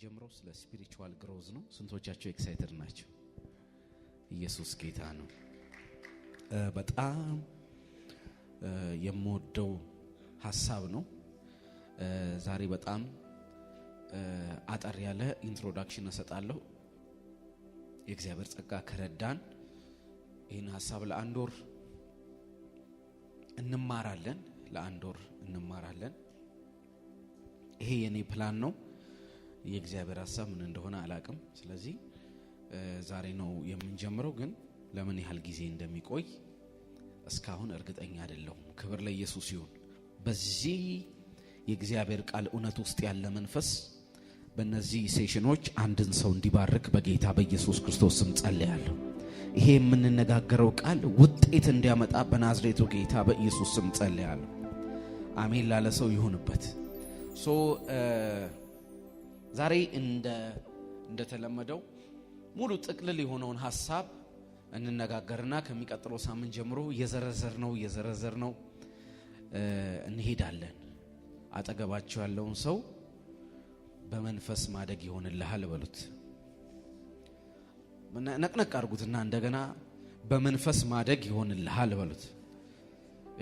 የምንጀምረው ስለ ስፒሪቹዋል ግሮዝ ነው። ስንቶቻችሁ ኤክሳይትድ ናቸው? ኢየሱስ ጌታ ነው። በጣም የምወደው ሐሳብ ነው። ዛሬ በጣም አጠር ያለ ኢንትሮዳክሽን እሰጣለሁ። የእግዚአብሔር ጸጋ ከረዳን ይህን ሐሳብ ለአንድ ወር እንማራለን። ይሄ የኔ ፕላን ነው። የእግዚአብሔር ሐሳብ ምን እንደሆነ አላቅም። ስለዚህ ዛሬ ነው የምንጀምረው፣ ግን ለምን ያህል ጊዜ እንደሚቆይ እስካሁን እርግጠኛ አይደለሁም። ክብር ለኢየሱስ ይሁን። በዚህ የእግዚአብሔር ቃል እውነት ውስጥ ያለ መንፈስ በእነዚህ ሴሽኖች አንድን ሰው እንዲባርክ በጌታ በኢየሱስ ክርስቶስ ስም ጸልያለሁ። ይሄ የምንነጋገረው ቃል ውጤት እንዲያመጣ በናዝሬቱ ጌታ በኢየሱስ ስም ጸልያለሁ። አሜን ላለ ሰው ይሁንበት። ዛሬ እንደተለመደው ሙሉ ጥቅልል የሆነውን ሐሳብ እንነጋገርና ከሚቀጥለው ሳምንት ጀምሮ እየዘረዘር ነው እንሄዳለን። አጠገባቸው ያለውን ሰው በመንፈስ ማደግ ይሆንልሃል በሉት። ነቅነቅ አድርጉትና እንደገና በመንፈስ ማደግ ይሆንልሃል በሉት።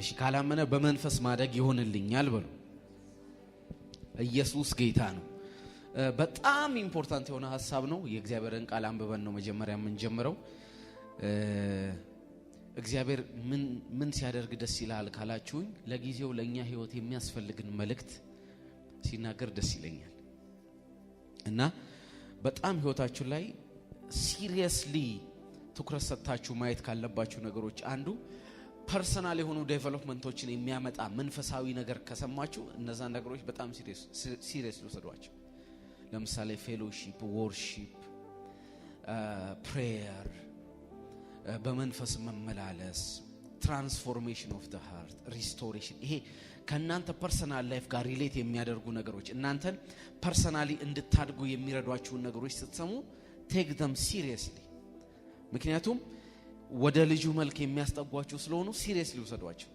እሺ ካላመነ በመንፈስ ማደግ ይሆንልኛል በሉ። ኢየሱስ ጌታ ነው። በጣም ኢምፖርታንት የሆነ ሐሳብ ነው። የእግዚአብሔርን ቃል አንብበን ነው መጀመሪያ የምንጀምረው። እግዚአብሔር ምን ሲያደርግ ደስ ይላል ካላችሁኝ፣ ለጊዜው ለኛ ህይወት የሚያስፈልግን መልእክት ሲናገር ደስ ይለኛል እና በጣም ህይወታችሁ ላይ ሲሪየስሊ ትኩረት ሰጥታችሁ ማየት ካለባችሁ ነገሮች አንዱ ፐርሰናል የሆኑ ዴቨሎፕመንቶችን የሚያመጣ መንፈሳዊ ነገር ከሰማችሁ እነዛ ነገሮች በጣም ሲሪየስ ልወስዷቸው። ለምሳሌ ፌሎሺፕ፣ ወርሺፕ፣ ፕሬየር፣ በመንፈስ መመላለስ፣ ትራንስፎርሜሽን ኦፍ ዘ ሃርት፣ ሪስቶሬሽን። ይሄ ከናንተ ፐርሰናል ላይፍ ጋር ሪሌት የሚያደርጉ ነገሮች፣ እናንተን ፐርሰናሊ እንድታድጉ የሚረዷችሁን ነገሮች ስትሰሙ ቴክ them seriously። ምክንያቱም ወደ ልጁ መልክ የሚያስጠጓችሁ ስለሆኑ ሲሪየስሊ ውሰዷቸው።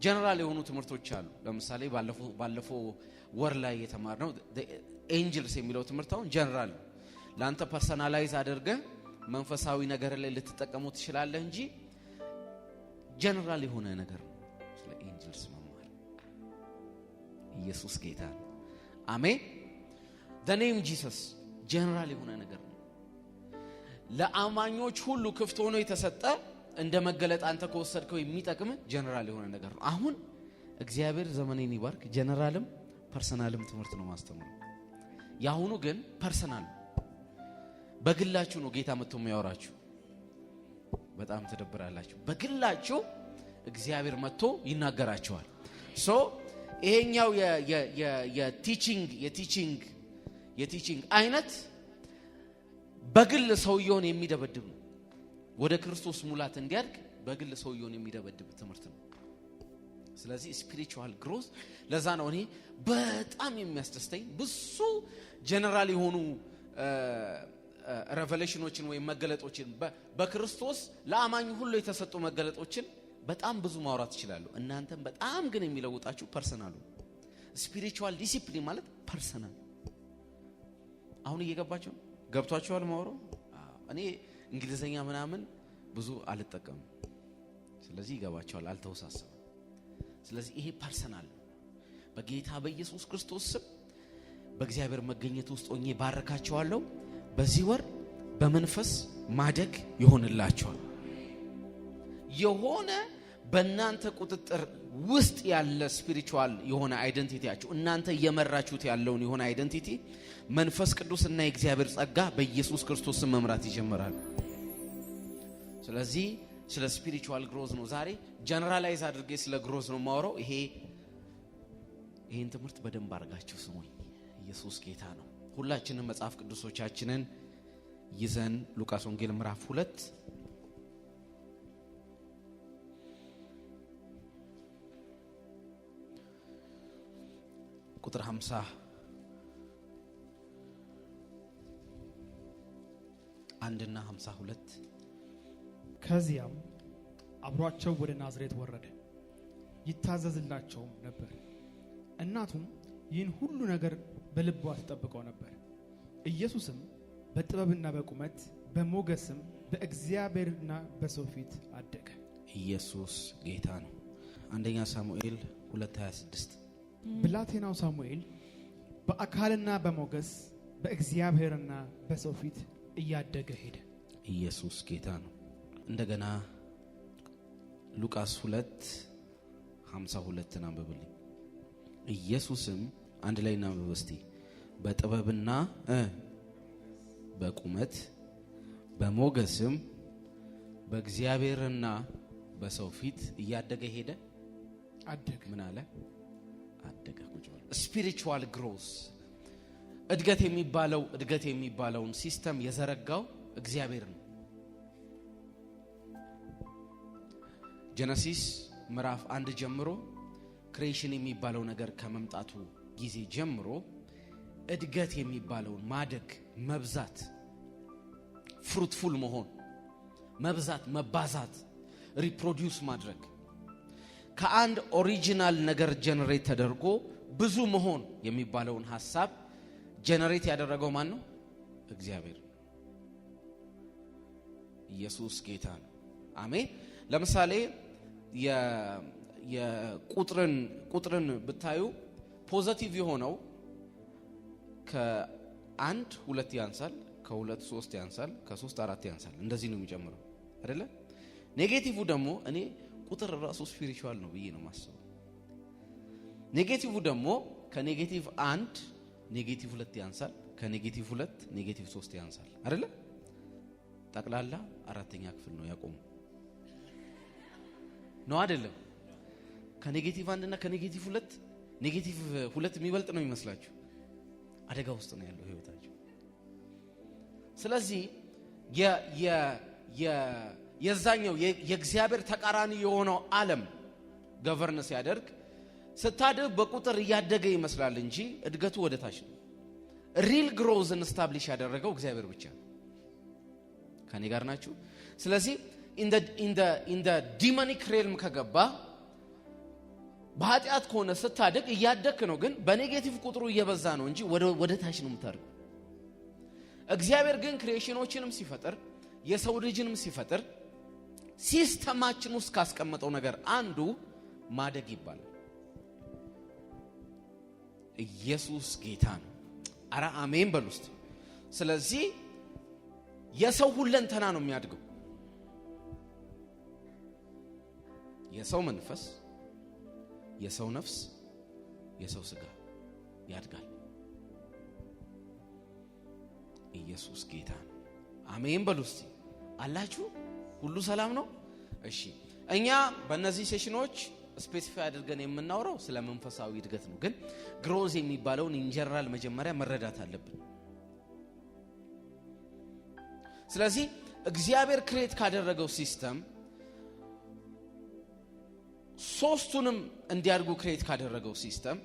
ጀነራል የሆኑ ትምህርቶች አሉ። ለምሳሌ ባለፈው ወር ላይ የተማርነው ኤንጀልስ የሚለው ትምህርት አሁን ጀነራል ነው። ለአንተ ፐርሰናላይዝ አድርገህ መንፈሳዊ ነገር ላይ ልትጠቀሙ ትችላለህ እንጂ ጀነራል የሆነ ነገር ነው ስለ ኤንጀልስ መማር። ኢየሱስ ጌታ ነው። አሜን። the name Jesus ጀነራል የሆነ ነገር ነው። ለአማኞች ሁሉ ክፍት ሆኖ የተሰጠ እንደ መገለጥ አንተ ከወሰድከው የሚጠቅም ጀነራል የሆነ ነገር ነው። አሁን እግዚአብሔር ዘመኔን ይባርክ። ጀነራልም ፐርሰናልም ትምህርት ነው ማስተማር። ያሁኑ ግን ፐርሰናል በግላችሁ ነው ጌታ መጥቶ የሚያወራችሁ። በጣም ተደብራላችሁ። በግላችሁ እግዚአብሔር መጥቶ ይናገራችኋል። ይሄኛው የቲቺንግ አይነት በግል ሰውየውን የሚደበድብ ነው። ወደ ክርስቶስ ሙላት እንዲያድግ በግል ሰውየውን የሚደበድብ ትምህርት ነው። ስለዚህ ስፒሪቹዋል ግሮዝ ለዛ ነው እኔ በጣም የሚያስደስተኝ። ብዙ ጀነራል የሆኑ ሬቨሌሽኖችን ወይም መገለጦችን በክርስቶስ ለአማኝ ሁሉ የተሰጡ መገለጦችን በጣም ብዙ ማውራት ይችላሉ። እናንተም በጣም ግን የሚለውጣችሁ ፐርሰናሉ። ስፒሪቹዋል ዲሲፕሊን ማለት ፐርሰናል። አሁን እየገባችሁ ገብቷችኋል? ማውራው እኔ እንግሊዘኛ ምናምን ብዙ አልጠቀምም። ስለዚህ ይገባችኋል፣ አልተወሳሰበም። ስለዚህ ይሄ ፐርሰናል በጌታ በኢየሱስ ክርስቶስ ስም በእግዚአብሔር መገኘት ውስጥ ሆኜ ባረካችኋለሁ። በዚህ ወር በመንፈስ ማደግ ይሆንላችኋል። የሆነ በእናንተ ቁጥጥር ውስጥ ያለ ስፒሪቹዋል የሆነ አይደንቲቲያችሁ እናንተ እየመራችሁት ያለውን የሆነ አይደንቲቲ መንፈስ ቅዱስና የእግዚአብሔር ጸጋ በኢየሱስ ክርስቶስ ስም መምራት ይጀምራል። ስለዚህ ስለ ስፒሪቹዋል ግሮዝ ነው ዛሬ ጀነራላይዝ አድርጌ ስለ ግሮዝ ነው ማወራው። ይሄን ትምህርት በደንብ አድርጋችሁ ስሙኝ። ኢየሱስ ጌታ ነው። ሁላችንም መጽሐፍ ቅዱሶቻችንን ይዘን ሉቃስ ወንጌል ምዕራፍ 2 ቁጥር 50 1 እና 52 ከዚያም አብሯቸው ወደ ናዝሬት ወረደ፣ ይታዘዝላቸውም ነበር። እናቱም ይህን ሁሉ ነገር በልቧ ተጠብቀው ነበር። ኢየሱስም በጥበብና በቁመት በሞገስም በእግዚአብሔርና በሰው ፊት አደገ። ኢየሱስ ጌታ ነው። አንደኛ ሳሙኤል 2:26 ብላቴናው ሳሙኤል በአካልና በሞገስ በእግዚአብሔርና በሰው ፊት እያደገ ሄደ። ኢየሱስ ጌታ ነው። እንደገና ሉቃስ 2:52 አንብብልኝ። ኢየሱስም አንድ ላይ እናንብብ እስቲ። በጥበብና በቁመት በሞገስም በእግዚአብሔርና በሰው ፊት እያደገ ሄደ። አደገ። ምን አለ? አደገ። ስፒሪቹዋል ግሮስ እድገት የሚባለውን ሲስተም የዘረጋው እግዚአብሔር ነው። ጀነሲስ ምዕራፍ 1 ጀምሮ ክሬሽን የሚባለው ነገር ከመምጣቱ ጊዜ ጀምሮ እድገት የሚባለውን ማደግ፣ መብዛት፣ ፍሩትፉል መሆን፣ መብዛት፣ መባዛት፣ ሪፕሮዲዩስ ማድረግ ከአንድ ኦሪጂናል ነገር ጀነሬት ተደርጎ ብዙ መሆን የሚባለውን ሐሳብ ጀነሬት ያደረገው ማን ነው? እግዚአብሔር። ኢየሱስ ጌታ ነው። አሜን። ለምሳሌ የቁጥርን ብታዩ ፖዚቲቭ የሆነው ከ1 2 ያንሳል፣ ከ2 3 ያንሳል፣ ከ3 4 ያንሳል። እንደዚህ ነው የሚጨምረው አይደለ? ኔጌቲቭ ደግሞ እኔ ቁጥር ራሱ ስፒሪቹዋል ነው ብዬ ነው ማስበው። ኔጌቲቭ ደግሞ ከኔጌቲቭ 1 ኔጌቲቭ 2 ያንሳል፣ ከኔጌቲቭ 2 ኔጌቲቭ 3 ያንሳል አይደለ? ጠቅላላ 4ኛ ክፍል ነው ያቆመው ነው አይደለም? ከኔጌቲቭ 1 እና ከኔጌቲቭ 2 ኔጌቲቭ 2 የሚበልጥ ነው ይመስላችሁ? አደጋ ውስጥ ነው ያለው ህይወታችሁ። ስለዚህ የዛኛው የእግዚአብሔር ተቃራኒ የሆነው ዓለም ገቨርን ሲያደርግ ስታድግ በቁጥር እያደገ ይመስላል እንጂ እድገቱ ወደ ታች ነው። ሪል ግሮዝን ስታብሊሽ ያደረገው እግዚአብሔር ብቻ ነው። ከኔ ጋር ናችሁ? ስለዚህ ኢን ደ ዲሞኒክ ሬልም ከገባ በኃጢአት ከሆነ ስታድግ እያደግክ ነው፣ ግን በኔጌቲቭ ቁጥሩ እየበዛ ነው እንጂ ወደ ታች ነው የምታድገው። እግዚአብሔር ግን ክሪኤሽኖችንም ሲፈጥር የሰው ልጅንም ሲፈጥር ሲስተማችን ውስጥ ካስቀመጠው ነገር አንዱ ማደግ ይባላል። ኢየሱስ ጌታ ነው። አረ አሜን በሉ እስቲ። ስለዚህ የሰው ሁለንተና ነው የሚያድገው። የሰው መንፈስ፣ የሰው ነፍስ፣ የሰው ስጋ ያድጋል። ኢየሱስ ጌታ ነው። አሜን በሉ እስቲ። አላችሁ? ሁሉ ሰላም ነው? እሺ። እኛ በእነዚህ ሴሽኖች ስፔሲፋይ አድርገን የምናወራው ስለ መንፈሳዊ እድገት ነው። ግን ግሮዝ የሚባለውን ኢንጀነራል መጀመሪያ መረዳት አለብን። ስለዚህ እግዚአብሔር ክሬት ካደረገው ሲስተም ሶስቱንም እንዲያድጉ ክሬት ካደረገው ሲስተም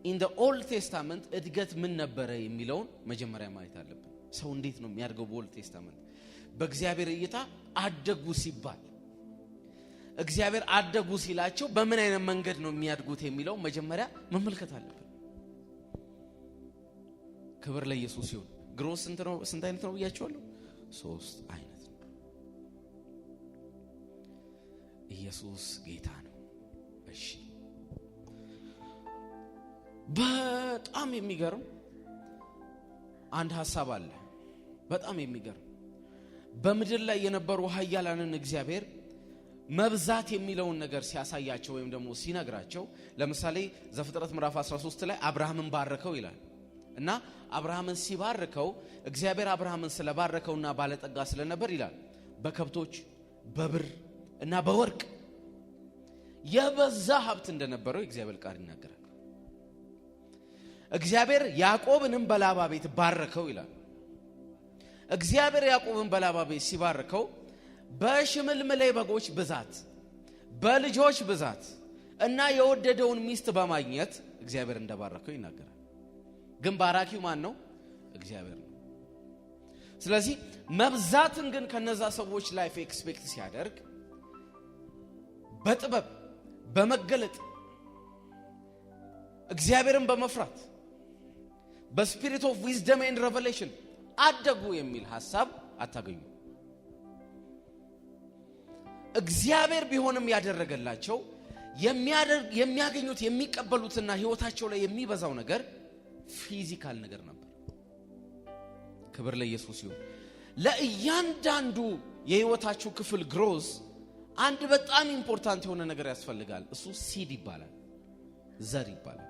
ኢን ዘ ኦልድ ቴስታመንት እድገት ምን ነበረ የሚለውን መጀመሪያ ማየት አለብን። ሰው እንዴት ነው የሚያድገው? በኦልድ ቴስታመንት በእግዚአብሔር እይታ አደጉ ሲባል እግዚአብሔር አደጉ ሲላቸው በምን አይነት መንገድ ነው የሚያድጉት የሚለው መጀመሪያ መመልከት አለብን። ክብር ለኢየሱስ ይሁን። ግሮዝ ስንት አይነት ነው ብያቸዋለሁ? 3 አይነት ነው። ኢየሱስ ጌታ ነው። እሺ፣ በጣም የሚገርም አንድ ሐሳብ አለ። በጣም የሚገርም በምድር ላይ የነበሩ ኃያላንን እግዚአብሔር መብዛት የሚለውን ነገር ሲያሳያቸው ወይም ደግሞ ሲነግራቸው፣ ለምሳሌ ዘፍጥረት ምዕራፍ 13 ላይ አብርሃምን ባረከው ይላል እና አብርሃምን ሲባርከው እግዚአብሔር አብርሃምን ስለባረከውና ባለጠጋ ስለነበር ይላል በከብቶች በብር እና በወርቅ የበዛ ሀብት እንደነበረው እግዚአብሔር ቃል ይናገራል። እግዚአብሔር ያዕቆብንም በላባ ቤት ባረከው ይላል። እግዚአብሔር ያዕቆብን በላባ ቤት ሲባርከው በሽምልምሌ በጎች ብዛት፣ በልጆች ብዛት እና የወደደውን ሚስት በማግኘት እግዚአብሔር እንደባረከው ይናገራል። ግን ባራኪው ማን ነው? እግዚአብሔር ነው። ስለዚህ መብዛትን ግን ከነዛ ሰዎች ላይፍ ኤክስፔክት ሲያደርግ በጥበብ በመገለጥ እግዚአብሔርን በመፍራት በስፒሪት ኦፍ ዊዝደም ኤንድ ሬቨሌሽን አደጉ የሚል ሐሳብ አታገኙ። እግዚአብሔር ቢሆንም ያደረገላቸው የሚያገኙት የሚቀበሉትና ህይወታቸው ላይ የሚበዛው ነገር ፊዚካል ነገር ነበር። ክብር ለኢየሱስ ይሁን። ለእያንዳንዱ የህይወታችሁ ክፍል ግሮዝ አንድ በጣም ኢምፖርታንት የሆነ ነገር ያስፈልጋል። እሱ ሲድ ይባላል፣ ዘር ይባላል።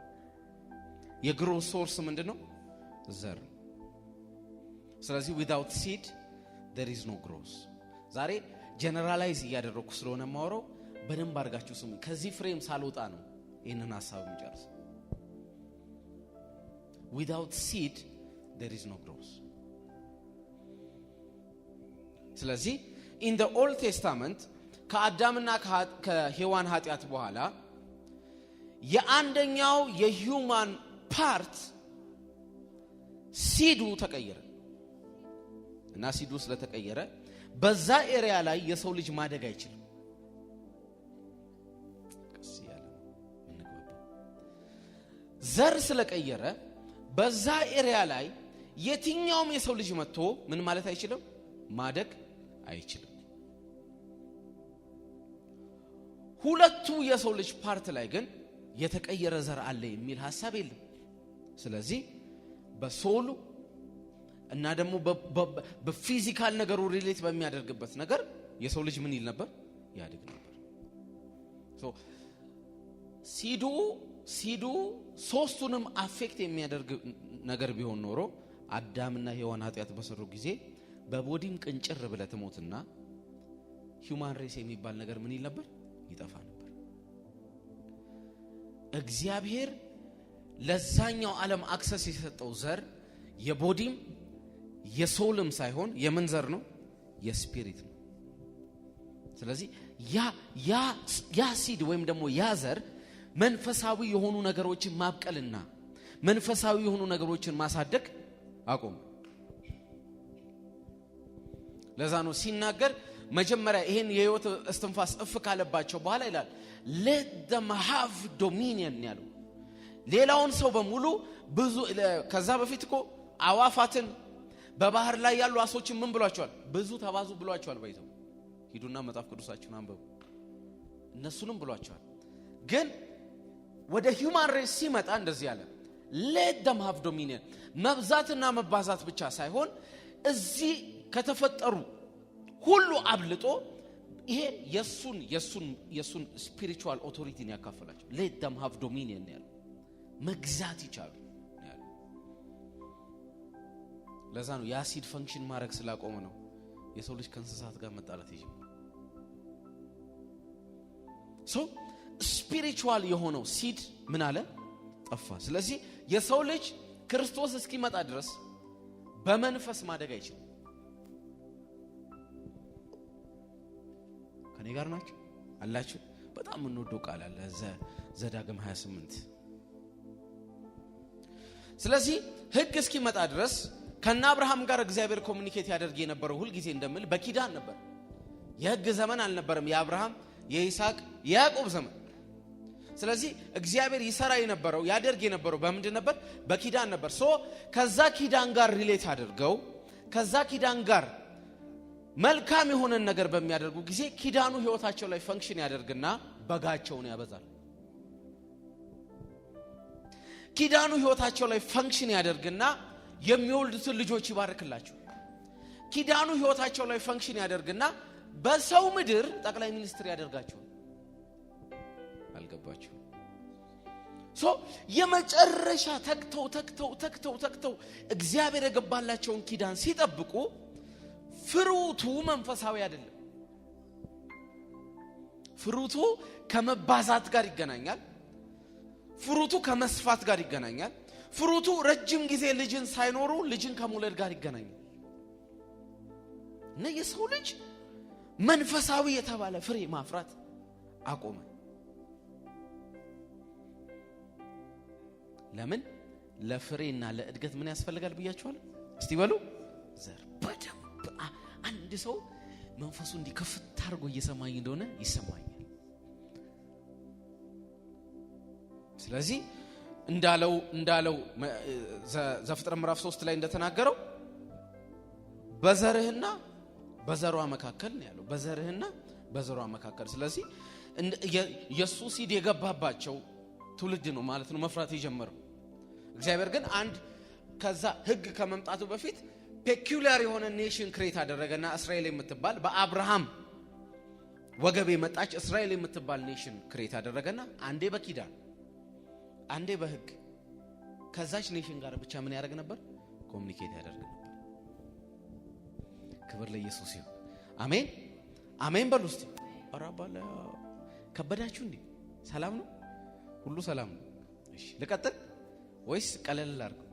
የግሮዝ ሶርስ ምንድነው? ዘር። ስለዚህ without seed there is no growth። ዛሬ ጀነራላይዝ እያደረኩ ስለሆነ ማወራው በደንብ አድርጋችሁ ስሙ። ከዚህ ፍሬም ሳልወጣ ነው ይሄንን ሐሳብ እንጨርስ። without seed there is no growth። ስለዚህ in the old testament ከአዳምና ከሔዋን ኃጢያት በኋላ የአንደኛው የሂውማን ፓርት ሲዱ ተቀየረ እና ሲዱ ስለተቀየረ በዛ ኤሪያ ላይ የሰው ልጅ ማደግ አይችልም። ዘር ስለቀየረ በዛ ኤሪያ ላይ የትኛውም የሰው ልጅ መጥቶ ምን ማለት አይችልም? ማደግ አይችልም። ሁለቱ የሰው ልጅ ፓርት ላይ ግን የተቀየረ ዘር አለ የሚል ሐሳብ የለም። ስለዚህ በሶሉ እና ደግሞ በፊዚካል ነገሩ ሪሌት በሚያደርግበት ነገር የሰው ልጅ ምን ይል ነበር? ያድግ ነበር። ሲዱ ሶስቱንም አፌክት የሚያደርግ ነገር ቢሆን ኖሮ አዳምና ሔዋን ኃጢያት በሰሩ ጊዜ በቦዲም ቅንጭር ብለ ተሞትና ሂውማን ሬስ የሚባል ነገር ምን ይል ነበር? ይጠፋ ነበር። እግዚአብሔር ለዛኛው ዓለም አክሰስ የሰጠው ዘር የቦዲም የሶልም ሳይሆን የምን ዘር ነው? የስፒሪት ነው። ስለዚህ ያ ሲድ ወይም ደግሞ ያ ዘር መንፈሳዊ የሆኑ ነገሮችን ማብቀልና መንፈሳዊ የሆኑ ነገሮችን ማሳደግ አቆም። ለዛ ነው ሲናገር መጀመሪያ ይሄን የህይወት እስትንፋስ እፍ ካለባቸው በኋላ ይላል let them have dominion ያለው ሌላውን ሰው በሙሉ ብዙ ከዛ በፊት እኮ አዋፋትን በባህር ላይ ያሉ አሶችን ምን ብሏቸዋል? ብዙ ተባዙ ብሏቸዋል። ባይዘው ሂዱና መጽሐፍ ቅዱሳችሁን አንብቡ። እነሱንም ብሏቸዋል። ግን ወደ ሂውማን ሬስ ሲመጣ እንደዚህ ያለ let them have dominion መብዛትና መባዛት ብቻ ሳይሆን እዚህ ከተፈጠሩ ሁሉ አብልጦ ይሄ የሱን ስፒሪቹዋል ኦቶሪቲን ያካፈላቸው let them have dominion ያለው መግዛት ይቻላል ያለው። ለዛ ነው የአሲድ ፈንክሽን ማድረግ ስላቆመ ነው የሰው ልጅ ከእንስሳት ጋር መጣላት ይጀምራል። ስፒሪቹዋል የሆነው ሲድ ምን አለ? ጠፋ። ስለዚህ የሰው ልጅ ክርስቶስ እስኪመጣ ድረስ በመንፈስ ማደግ አይችልም። ከኔ ጋር ናችሁ አላችሁ? በጣም እንወደው ቃል አለ ዘዳግም 28። ስለዚህ ሕግ እስኪመጣ ድረስ ከና አብርሃም ጋር እግዚአብሔር ኮሙኒኬት ያደርግ የነበረው ሁሉ ጊዜ እንደምል በኪዳን ነበር። የሕግ ዘመን አልነበረም። የአብርሃም የይስሐቅ የያዕቆብ ዘመን። ስለዚህ እግዚአብሔር ይሰራ የነበረው ያደርግ የነበረው በምንድን ነበር? በኪዳን ነበር። ከዛ ኪዳን ጋር ሪሌት አድርገው ከዛ ኪዳን ጋር መልካም የሆነ ነገር በሚያደርጉ ጊዜ ኪዳኑ ህይወታቸው ላይ ፈንክሽን ያደርግና በጋቸውን ያበዛል። ኪዳኑ ህይወታቸው ላይ ፈንክሽን ያደርግና የሚወልዱትን ልጆች ይባርክላቸው። ኪዳኑ ህይወታቸው ላይ ፈንክሽን ያደርግና በሰው ምድር ጠቅላይ ሚኒስትር ያደርጋቸው። አልገባችሁ? የመጨረሻ ተክተው እግዚአብሔር የገባላቸውን ኪዳን ሲጠብቁ ፍሩቱ መንፈሳዊ አይደለም። ፍሩቱ ከመባዛት ጋር ይገናኛል። ፍሩቱ ከመስፋት ጋር ይገናኛል። ፍሩቱ ረጅም ጊዜ ልጅን ሳይኖሩ ልጅን ከመውለድ ጋር ይገናኛል። እና የሰው ልጅ መንፈሳዊ የተባለ ፍሬ ማፍራት አቆመ። ለምን? ለፍሬና ለእድገት ምን ያስፈልጋል ብያችኋል? እስቲ በሉ ዘር። በደንብ አንድ ሰው መንፈሱ እንዲከፍት አድርጎ እየሰማኝ እንደሆነ ይሰማኛል። ስለዚህ እንዳለው ዘፍጥረት ምዕራፍ 3 ላይ እንደተናገረው በዘርህና በዘሯ መካከል ነው ያለው። በዘርህና በዘሯ መካከል። ስለዚህ ኢየሱስ ሲድ የገባባቸው ትውልድ ነው ማለት ነው መፍራት የጀመረው። እግዚአብሔር ግን አንድ ከዛ ህግ ከመምጣቱ በፊት ፔኩሊያር የሆነ ኔሽን ክሬት አደረገና እስራኤል የምትባል በአብርሃም ወገብ የመጣች እስራኤል የምትባል ኔሽን ክሬት አደረገና አንዴ በኪዳን አንዴ በህግ ከዛች ኔሽን ጋር ብቻ ምን ያደርግ ነበር? ኮሙኒኬት ያደርግ ነበር። ክብር ለኢየሱስ ይሁን። አሜን አሜን በሉ እስቲ። አራባላ ከበዳችሁ እንዴ? ሰላም ነው? ሁሉ ሰላም ነው? እሺ ልቀጥል ወይስ ቀለል አድርገው?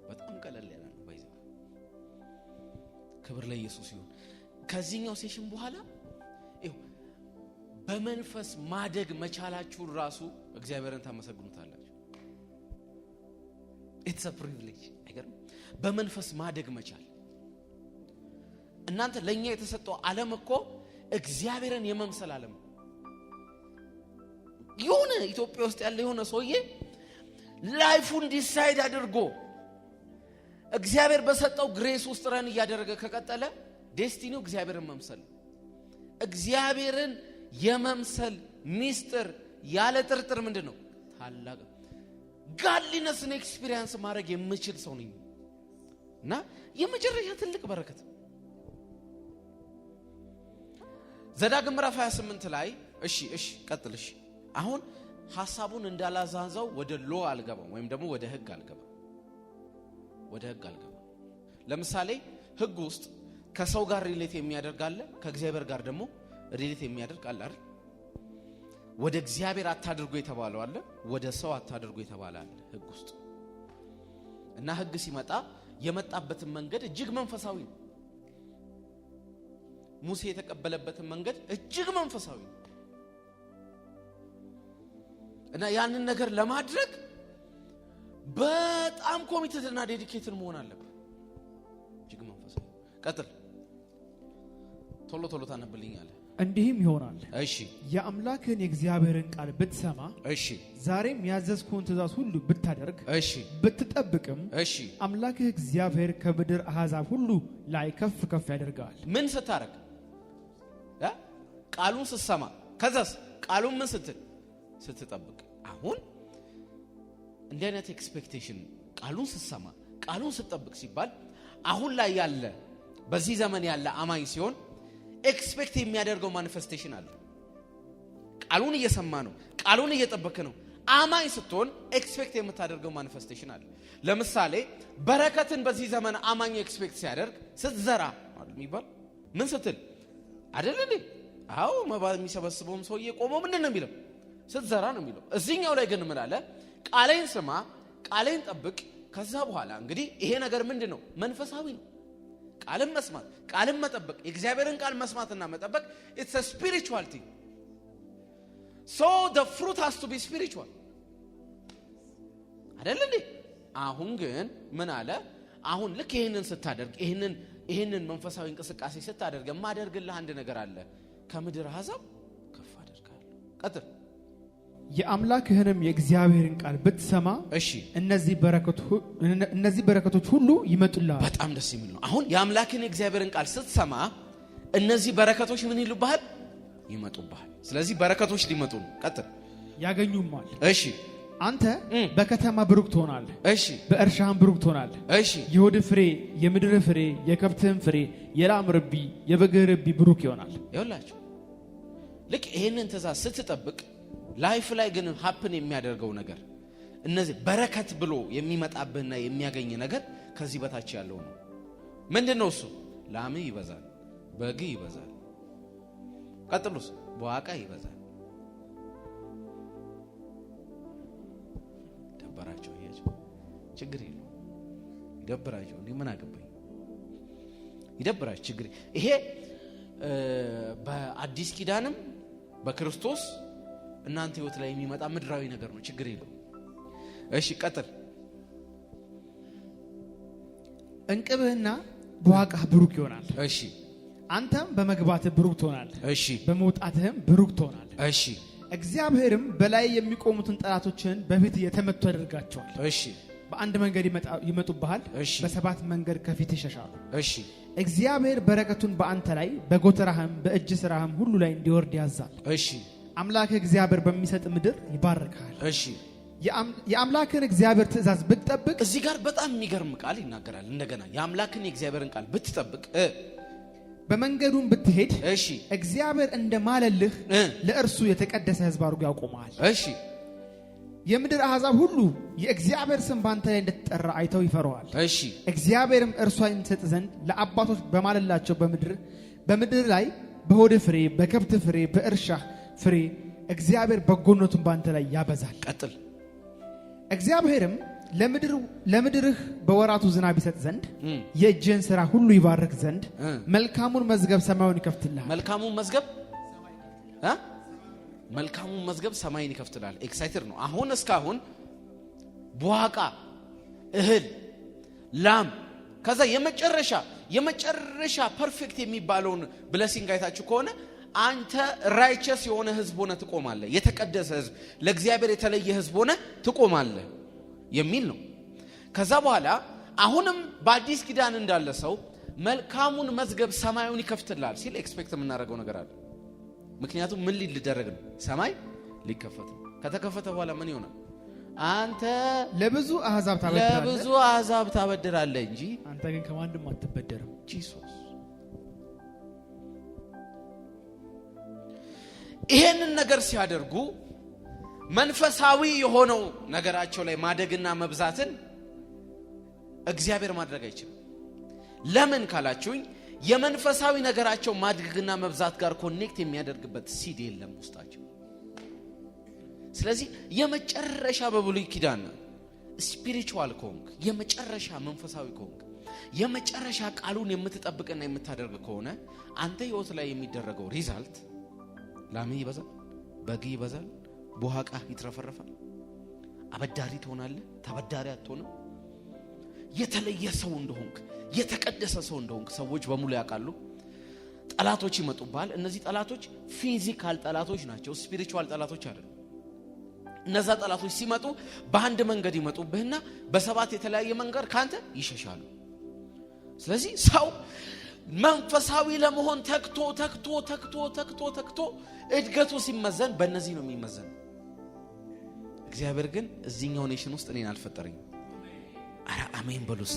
በጣም ቀለል ያለ ነው ባይዘው። ክብር ለኢየሱስ ይሁን። ከዚህኛው ሴሽን በኋላ ይኸው በመንፈስ ማደግ መቻላችሁን ራሱ እግዚአብሔርን ታመሰግኑታላችሁ። ኢትስ አ ፕሪቪሌጅ። አይገርም? በመንፈስ ማደግ መቻል። እናንተ ለኛ የተሰጠው ዓለም እኮ እግዚአብሔርን የመምሰል ዓለም። የሆነ ኢትዮጵያ ውስጥ ያለ የሆነ ሰውዬ ላይፉን ዲሳይድ አድርጎ እግዚአብሔር በሰጠው ግሬስ ውስጥ ረን እያደረገ ከቀጠለ ዴስቲኒው እግዚአብሔርን መምሰል። እግዚአብሔርን የመምሰል ሚስጥር ያለ ጥርጥር ምንድነው? ታላቅ ጋድሊነስን ኤክስፒሪየንስ ማድረግ የምችል ሰው ነኝ እና የመጨረሻ ትልቅ በረከት ዘዳግም ምዕራፍ 28 ላይ እሺ ቀጥልሽ። አሁን ሐሳቡን እንዳላዛዛው ወደ ሎ አልገባም ወይም ደግሞ ወደ ህግ አልገባም። ለምሳሌ ህግ ውስጥ ከሰው ጋር ሪሌት የሚያደርግ አለ፣ ከእግዚአብሔር ጋር ደግሞ ሪሌት የሚያደርግ አለ አይደል? ወደ እግዚአብሔር አታድርጉ የተባለው አለ፣ ወደ ሰው አታድርጉ የተባለ አለ ህግ ውስጥ። እና ህግ ሲመጣ የመጣበትን መንገድ እጅግ መንፈሳዊ ነው። ሙሴ የተቀበለበትን መንገድ እጅግ መንፈሳዊ ነው። እና ያንን ነገር ለማድረግ በጣም ኮሚትድ እና ዴዲኬትድ መሆን አለበት። እጅግ መንፈሳዊ። ቀጥል። ቶሎ ታነብልኛለህ። እንዲህም ይሆናል እሺ የአምላክን የእግዚአብሔርን ቃል ብትሰማ እሺ ዛሬም ያዘዝኩህን ትእዛዝ ሁሉ ብታደርግ እሺ ብትጠብቅም እሺ አምላክህ እግዚአብሔር ከምድር አሕዛብ ሁሉ ላይ ከፍ ከፍ ያደርጋል። ምን ስታረግ? ቃሉን ስትሰማ። ከዛስ ቃሉን ምን ስትጠብቅ። አሁን እንዲህ አይነት ኤክስፔክቴሽን ቃሉን ስትሰማ ቃሉን ስትጠብቅ ሲባል አሁን ላይ ያለ በዚህ ዘመን ያለ አማኝ ሲሆን ኤክስፔክት የሚያደርገው ማኒፌስቴሽን አለ። ቃሉን እየሰማ ነው፣ ቃሉን እየጠበክ ነው። አማኝ ስትሆን ኤክስፔክት የምታደርገው ማኒፌስቴሽን አለ። ለምሳሌ በረከትን በዚህ ዘመን አማኝ ኤክስፔክት ሲያደርግ ስትዘራ ማለት የሚባል ምን ስትል አይደል እንዴ? አዎ መባ የሚሰበስበውም ሰውዬ ቆሞ ምንድን ነው የሚለው? ስትዘራ ነው የሚለው። እዚህኛው ላይ ግን ምን አለ? ቃሌን ስማ፣ ቃሌን ጠብቅ። ከዛ በኋላ እንግዲህ ይሄ ነገር ምንድን ነው? መንፈሳዊ ነው። ቃልን መስማት፣ ቃልን መጠበቅ፣ የእግዚአብሔርን ቃል መስማትና መጠበቅ it's a spiritual thing. So the fruit has to be spiritual. አይደል እንዴ? አሁን ግን ምን አለ? አሁን ልክ ይሄንን ስታደርግ ይሄንን መንፈሳዊ እንቅስቃሴ ስታደርግ የማደርግልህ አንድ ነገር አለ። ከምድር አሕዛብ ከፍ አደርጋለሁ። ቀጥል። የአምላክህንም የእግዚአብሔርን ቃል ብትሰማ እሺ እነዚህ በረከቶች ሁሉ ይመጡልሃል። በጣም ደስ የሚል ነው። አሁን የአምላክህን የእግዚአብሔርን ቃል ስትሰማ እነዚህ በረከቶች ምን ይሉብሃል? ይመጡብሃል። ስለዚህ በረከቶች ሊመጡ ነው። ቀጥል። ያገኙማል። እሺ አንተ በከተማ ብሩክ ትሆናለህ፣ እሺ በእርሻህም ብሩክ ትሆናለህ። እሺ የሆድ ፍሬ፣ የምድር ፍሬ፣ የከብትህም ፍሬ፣ የላም ርቢ፣ የበግህ ርቢ ብሩክ ይሆናል። ይኸውላችሁ ልክ ይሄንን ትእዛዝ ስትጠብቅ ላይፍ ላይ ግን ሀፕን የሚያደርገው ነገር እነዚህ በረከት ብሎ የሚመጣብህና የሚያገኝ ነገር ከዚህ በታች ያለው ነው። ምንድነው እሱ? ላምህ ይበዛል፣ በግህ ይበዛል፣ ቀጥሉስ በዋቃ ይበዛል። ደበራቸው ይያቸው ችግር የለው ይደብራቸው። እንዴ ምን አገባኝ? ይደብራቸው ችግር። ይሄ በአዲስ ኪዳንም በክርስቶስ እናንተ ህይወት ላይ የሚመጣ ምድራዊ ነገር ነው። ችግር የለው። እሺ ቀጥል። እንቅብህና በዋቃህ ብሩክ ይሆናል። እሺ አንተም በመግባትህ ብሩክ ትሆናለህ። እሺ በመውጣትህም ብሩክ ትሆናለህ። እሺ እግዚአብሔርም በላይ የሚቆሙትን ጠላቶችን በፊት የተመቱ ያደርጋቸዋል። እሺ በአንድ መንገድ ይመጡብሃል፣ በሰባት መንገድ ከፊት ይሸሻሉ። እሺ እግዚአብሔር በረከቱን በአንተ ላይ በጎተራህም በእጅ ስራህም ሁሉ ላይ እንዲወርድ ያዛል። እሺ አምላክ እግዚአብሔር በሚሰጥ ምድር ይባርካል። እሺ የአምላክን እግዚአብሔር ትእዛዝ ብትጠብቅ እዚህ ጋር በጣም የሚገርም ቃል ይናገራል። እንደገና የአምላክን የእግዚአብሔርን ቃል ብትጠብቅ በመንገዱም ብትሄድ እሺ እግዚአብሔር እንደማለልህ ለእርሱ የተቀደሰ ሕዝብ አድርጎ ያቆማል። እሺ የምድር አሕዛብ ሁሉ የእግዚአብሔር ስም ባንተ ላይ እንደተጠራ አይተው ይፈራዋል። እሺ እግዚአብሔርም እርሷን ይሰጥ ዘንድ ለአባቶች በማለላቸው በምድር ላይ በሆድ ፍሬ፣ በከብት ፍሬ፣ በእርሻ ፍሬ እግዚአብሔር በጎነቱን ባንተ ላይ ያበዛል። ቀጥል። እግዚአብሔርም ለምድርህ በወራቱ ዝናብ ይሰጥ ዘንድ የእጅህን ሥራ ሁሉ ይባርክ ዘንድ መልካሙን መዝገብ ሰማዩን ይከፍትልሃል። መልካሙን መዝገብ ሰማይን ይከፍትልሃል። ኤክሳይትድ ነው። አሁን እስካሁን ቧቃ፣ እህል፣ ላም ከዛ የመጨረሻ ፐርፌክት የሚባለውን ብለሲንግ አይታችሁ ከሆነ አንተ ራይቸስ የሆነ ህዝብ ሆነ ትቆማለህ፣ የተቀደሰ ህዝብ፣ ለእግዚአብሔር የተለየ ህዝብ ሆነ ትቆማለህ የሚል ነው። ከዛ በኋላ አሁንም በአዲስ ኪዳን እንዳለ ሰው መልካሙን መዝገብ ሰማዩን ይከፍትልሃል ሲል ኤክስፔክት የምናደርገው ነገር አለ። ምክንያቱም ምን ሊደረግ ነው? ሰማይ ሊከፈት ነው። ከተከፈተ በኋላ ምን ይሆናል? አንተ ለብዙ አሕዛብ ታበድራለህ እንጂ አንተ ግን ከማንም አትበደርም። ጂሱስ ይሄንን ነገር ሲያደርጉ መንፈሳዊ የሆነው ነገራቸው ላይ ማደግና መብዛትን እግዚአብሔር ማድረግ አይችልም። ለምን ካላችሁኝ የመንፈሳዊ ነገራቸው ማደግና መብዛት ጋር ኮኔክት የሚያደርግበት ሲድ የለም ውስጣቸው። ስለዚህ የመጨረሻ በብሉይ ኪዳን ስፒሪቹዋል ከሆንክ፣ የመጨረሻ መንፈሳዊ ከሆንክ፣ የመጨረሻ ቃሉን የምትጠብቅና የምታደርግ ከሆነ አንተ ህይወት ላይ የሚደረገው ሪዛልት ላምህ ይበዛል፣ በግ ይበዛል፣ ቡሃቃ ይትረፈረፋል፣ አበዳሪ ትሆናለህ፣ ተበዳሪ አትሆንም። የተለየ ሰው እንደሆንክ፣ የተቀደሰ ሰው እንደሆንክ ሰዎች በሙሉ ያውቃሉ። ጠላቶች ይመጡብሃል። እነዚህ ጠላቶች ፊዚካል ጠላቶች ናቸው፣ ስፒሪቹዋል ጠላቶች አይደሉም። እነዛ ጠላቶች ሲመጡ በአንድ መንገድ ይመጡብህና በሰባት የተለያየ መንገድ ካንተ ይሸሻሉ። ስለዚህ ሰው መንፈሳዊ ለመሆን ተክቶ እድገቱ ሲመዘን በእነዚህ ነው የሚመዘን። እግዚአብሔር ግን እዚህኛው ኔሽን ውስጥ እኔን አልፈጠረኝም። አረ አሜን በሉስ።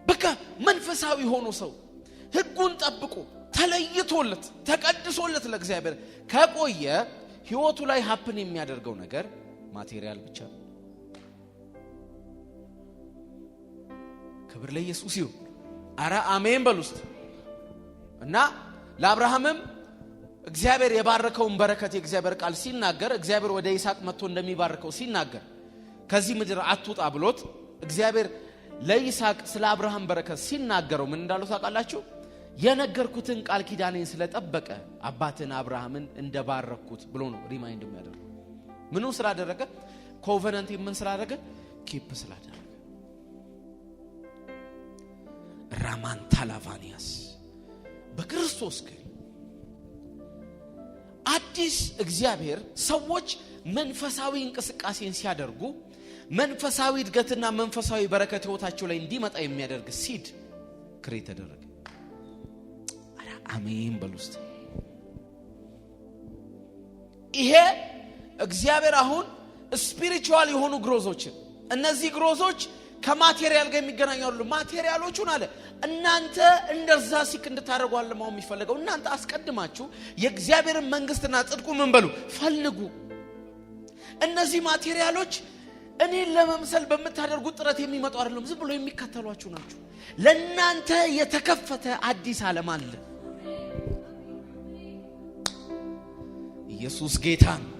በቃ መንፈሳዊ ሆኖ ሰው ህጉን ጠብቆ ተለይቶለት ተቀድሶለት ለእግዚአብሔር ከቆየ ህይወቱ ላይ ሀፕን የሚያደርገው ነገር ማቴሪያል ብቻ ነው። ክብር ለኢየሱስ ይሁን። አረ አሜን በሉስ። እና ለአብርሃምም እግዚአብሔር የባረከውን በረከት የእግዚአብሔር ቃል ሲናገር እግዚአብሔር ወደ ይስሐቅ መጥቶ እንደሚባርከው ሲናገር ከዚህ ምድር አትውጣ ብሎት እግዚአብሔር ለይስሐቅ ስለ አብርሃም በረከት ሲናገረው ምን እንዳለው ታውቃላችሁ? የነገርኩትን ቃል ኪዳኔን ስለጠበቀ አባትን አብርሃምን እንደባረኩት ብሎ ነው ሪማይንድ የሚያደርገው። ምኑ ስላደረገ? ኮቨናንት ምን ስላደረገ? ኪፕ ስላደረገ። ራማንታላቫኒያስ በክርስቶስ ግን አዲስ እግዚአብሔር ሰዎች መንፈሳዊ እንቅስቃሴን ሲያደርጉ መንፈሳዊ እድገትና መንፈሳዊ በረከት ህይወታቸው ላይ እንዲመጣ የሚያደርግ ሲድ ክሬት ተደረገ። አሜን በሉስት። ይሄ እግዚአብሔር አሁን ስፒሪቹዋል የሆኑ ግሮዞችን እነዚህ ግሮዞች ከማቴሪያል ጋር የሚገናኛሉ። ማቴሪያሎቹን አለ እናንተ እንደዛ ሲክ እንድታደርጉ አለማው የሚፈልገው እናንተ አስቀድማችሁ የእግዚአብሔርን መንግስትና ጽድቁ ምን በሉ ፈልጉ። እነዚህ ማቴሪያሎች እኔን ለመምሰል በመታደርጉት ጥረት የሚመጡ አይደለም፣ ዝም ብሎ የሚከተሏችሁ ናቸው። ለእናንተ የተከፈተ አዲስ ዓለም አለ። ኢየሱስ ጌታ ነው።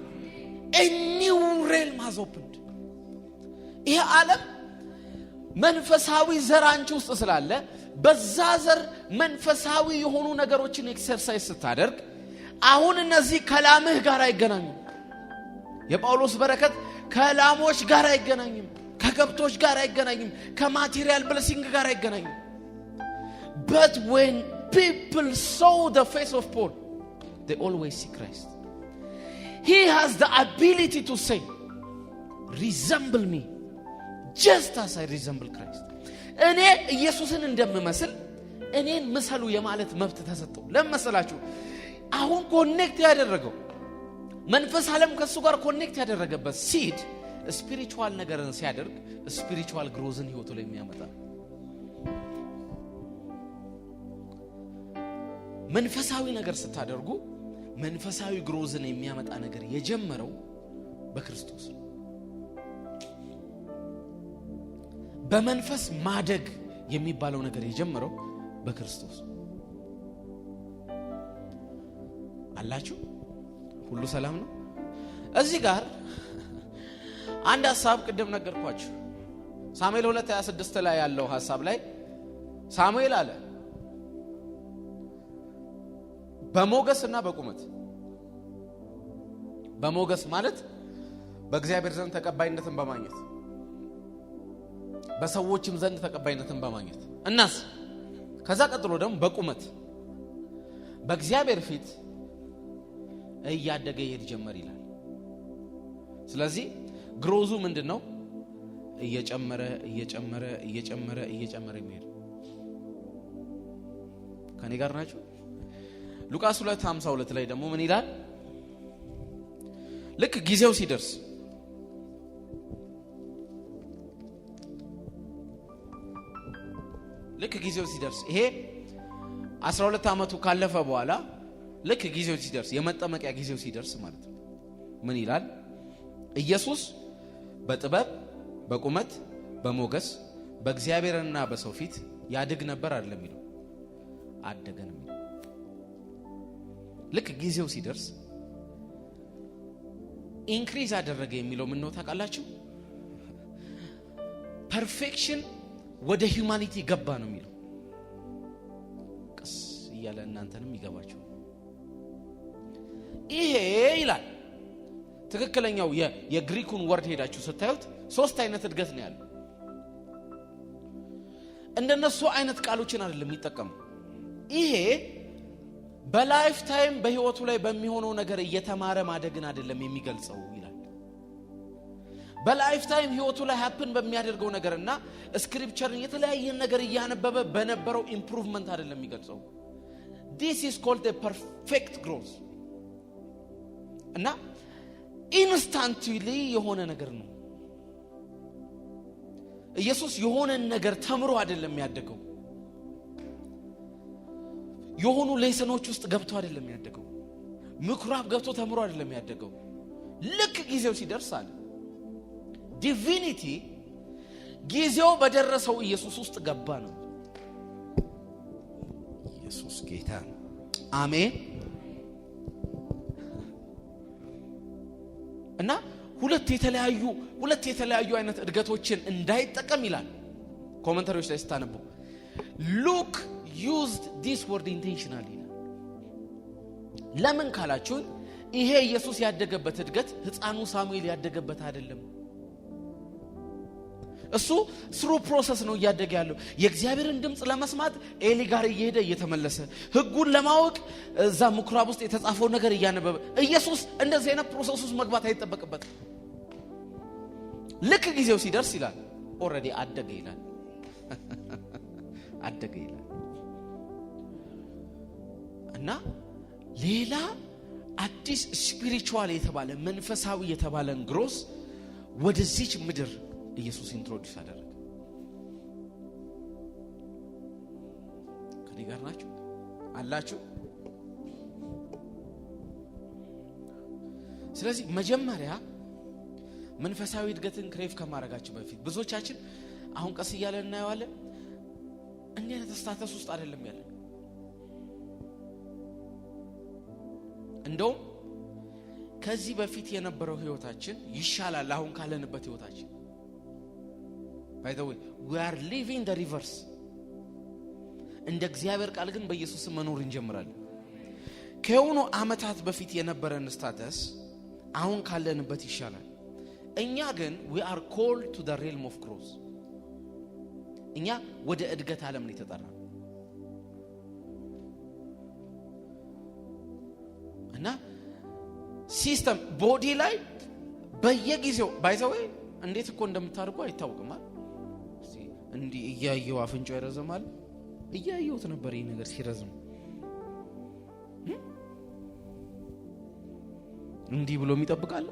a new realm has opened። ይሄ ዓለም መንፈሳዊ ዘር አንቺ ውስጥ ስላለ በዛ ዘር መንፈሳዊ የሆኑ ነገሮችን ኤክሰርሳይዝ ስታደርግ አሁን እነዚህ ከላምህ ጋር አይገናኙም። የጳውሎስ በረከት ከላሞች ጋር አይገናኝም፣ ከከብቶች ጋር አይገናኝም፣ ከማቴሪያል ብለሲንግ ጋር አይገናኝም። but when people saw the face of Paul they always see Christ። he has the ability to say resemble me just as I resemble Christ. እኔ ኢየሱስን እንደምመስል እኔን ምሰሉ የማለት መብት ተሰጠው። ለምሳላችሁ አሁን ኮኔክት ያደረገው መንፈስ ዓለም ከሱ ጋር ኮኔክት ያደረገበት ሲድ ስፒሪቹዋል ነገርን ሲያደርግ ስፒሪቹዋል ግሮዝን ህይወቱ ላይ የሚያመጣ መንፈሳዊ ነገር ስታደርጉ መንፈሳዊ ግሮዝን የሚያመጣ ነገር የጀመረው በክርስቶስ ነው። በመንፈስ ማደግ የሚባለው ነገር የጀመረው በክርስቶስ አላችሁ። ሁሉ ሰላም ነው። እዚህ ጋር አንድ ሐሳብ ቅድም ነገርኳችሁ። ሳሙኤል 2:26 ላይ ያለው ሐሳብ ላይ ሳሙኤል አለ በሞገስና በቁመት። በሞገስ ማለት በእግዚአብሔር ዘንድ ተቀባይነትን በማግኘት በሰዎችም ዘንድ ተቀባይነትን በማግኘት እናስ ከዛ ቀጥሎ ደግሞ በቁመት በእግዚአብሔር ፊት እያደገ ይጀምር ይላል። ስለዚህ ግሮዙ ምንድነው? እየጨመረ የሚሄድ ከኔ ጋር ናችሁ? ሉቃስ 2:52 ላይ ደግሞ ምን ይላል? ልክ ጊዜው ሲደርስ ይሄ 12 አመቱ ካለፈ በኋላ ልክ ጊዜው ሲደርስ የመጠመቂያ ጊዜው ሲደርስ ማለት ነው ምን ይላል? ኢየሱስ በጥበብ በቁመት በሞገስ በእግዚአብሔርና በሰው ፊት ያድግ ነበር አይደለም የሚለው አደገ ነው የሚለው። ልክ ጊዜው ሲደርስ ኢንክሪዝ አደረገ የሚለው ምን ነው ታውቃላችሁ? ፐርፌክሽን ወደ ሂዩማኒቲ ገባ ነው የሚለው። ቀስ እያለ እናንተንም ይገባችሁ ይሄ ይላል። ትክክለኛው የግሪኩን ወርድ ሄዳችሁ ስታዩት 3 አይነት እድገት ነው ያለው። እንደነሱ አይነት ቃሎችን አይደለም የሚጠቀሙ። ይሄ በላይፍ ታይም በህይወቱ ላይ በሚሆነው ነገር እየተማረ ማደግን አይደለም የሚገልጸው ይላል። በላይፍ ታይም ህይወቱ ላይ ሃፕን በሚያደርገው ነገርና ስክሪፕቸርን የተለያየ ነገር እያነበበ በነበረው ኢምፕሩቭመንት አይደለም የሚገልጸው። this is called a perfect growth እና ኢንስታንትሊ የሆነ ነገር ነው። ኢየሱስ የሆነ ነገር ተምሮ አይደለም ያደገው። የሆኑ ሌሰኖች ውስጥ ገብቶ አይደለም ያደገው። ምኩራብ ገብቶ ተምሮ አይደለም ያደገው። ልክ ጊዜው ሲደርስ አለ ዲቪኒቲ ጊዜው በደረሰው ኢየሱስ ውስጥ ገባ ነው። ኢየሱስ ጌታ ነው። አሜን። እና ሁለት የተለያዩ አይነት እድገቶችን እንዳይጠቀም ይላል ኮሜንታሪዎች ላይ ስታነቡ። ሉክ used this word intentionally። ለምን ካላችሁ ይሄ ኢየሱስ ያደገበት እድገት ህፃኑ ሳሙኤል ያደገበት አይደለም። እሱ ስሩ ፕሮሰስ ነው ያደገ ያለው። የእግዚአብሔርን ድምጽ ለመስማት ኤሊ ጋር እየሄደ እየተመለሰ ህጉን ለማወቅ እዛ ምኩራብ ውስጥ የተጻፈው ነገር እያነበበ። ኢየሱስ እንደዚህ አይነት ፕሮሰስ ውስጥ መግባት አይተበቅበት። ልክ ጊዜው ሲደርስ ይላል ኦሬዲ አደገ ይላል። አደገ ይላል። እና ሌላ አዲስ ስፒሪቹዋል የተባለ መንፈሳዊ የተባለን ግሮስ ወደዚች ምድር ኢየሱስ ኢንትሮዲዩስ አደረገ። ከኔ ጋር ናችሁ አላችሁ? ስለዚህ መጀመሪያ መንፈሳዊ እድገትን ክሬቭ ከማድረጋችን በፊት ብዙዎቻችን አሁን ቀስ እያለን እናየዋለን እንዴ ተስታተስ ውስጥ አይደለም ያለ። እንደውም ከዚህ በፊት የነበረው ህይወታችን ይሻላል አሁን ካለንበት ህይወታችን። by the way we are living the reverse። እንደ እግዚአብሔር ቃል ግን በኢየሱስ መኖር እንጀምራለን። ከሆኑ አመታት በፊት የነበረን ስታተስ አሁን ካለንበት ይሻላል። እኛ ግን we are called to the realm of growth። እኛ ወደ እድገት ዓለም ነው የተጠራነው። እና ሲስተም ቦዲ ላይ በየጊዜው ባይዘው እንዴት እኮ እንደምታርጉ አይታወቅም አይደል? እንዲ እያየው አፍንጫው ይረዘማል። እያየውት ነበር ይሄ ነገር ሲረዝም እንዲ ብሎ የሚጠብቃል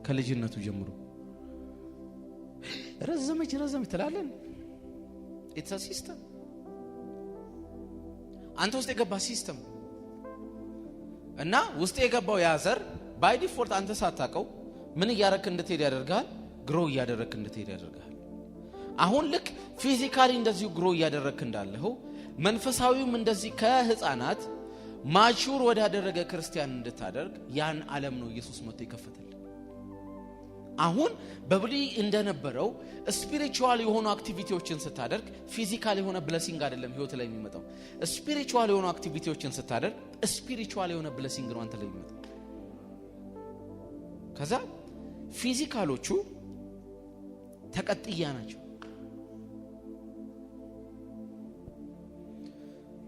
ከልጅነቱ ጀምሮ ረዘመች ትላለን። ኢትስ አ ሲስተም አንተ ውስጥ የገባ ሲስተም እና ውስጥ የገባው ያዘር ባይ ዲፎልት አንተ ሳታቀው ምን ያረክ እንድትሄድ ያደርጋል? ግሮ ያደረክ እንድትሄድ ያደርጋል። አሁን ልክ ፊዚካሊ እንደዚህ ግሮ ያደረክ እንዳለው መንፈሳዊውም እንደዚህ ከህፃናት ማቹር ወደ ያደረገ ክርስቲያን እንድታደርግ ያን ዓለም ነው ኢየሱስ መጥቶ ይከፈተል። አሁን በብሉይ እንደነበረው ስፒሪቹዋል የሆኑ አክቲቪቲዎችን ስታደርግ ፊዚካል የሆነ ብሌሲንግ አይደለም ህይወት ላይ የሚመጣው። ስፒሪቹዋል የሆኑ አክቲቪቲዎችን ስታደርግ ስፒሪቹዋል የሆነ ብሌሲንግ ነው አንተ ላይ የሚመጣው። ከዛ ፊዚካሎቹ ተቀጥያ ናቸው።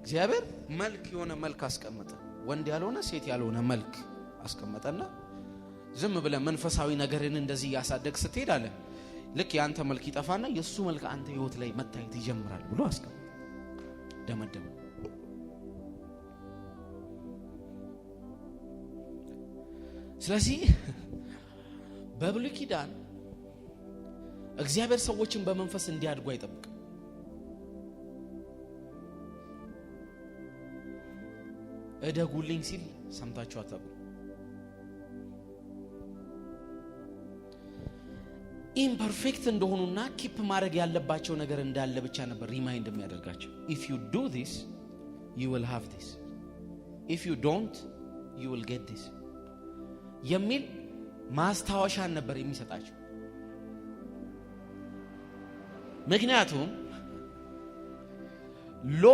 እግዚአብሔር መልክ የሆነ መልክ አስቀመጠ። ወንድ ያልሆነ ሴት ያልሆነ መልክ አስቀመጠና ዝም ብለ መንፈሳዊ ነገርን እንደዚህ ያሳደግ ስትሄድ አለ ልክ ያንተ መልክ ይጠፋና የሱ መልክ አንተ ህይወት ላይ መታየት ይጀምራል ብሎ አስቀመጠ። ደመደመ። ስለዚህ በብሉይ ኪዳን እግዚአብሔር ሰዎችን በመንፈስ እንዲያድጉ አይጠብቅም። እደጉልኝ ሲል ሰምታችሁ አታውቁ። ኢምፐርፌክት እንደሆኑና ኪፕ ማድረግ ያለባቸው ነገር እንዳለ ብቻ ነበር ሪማይንድ የሚያደርጋቸው። if you do this you will have this, if you don't you will get this የሚል ማስታወሻን ነበር የሚሰጣቸው። ምክንያቱም ሎ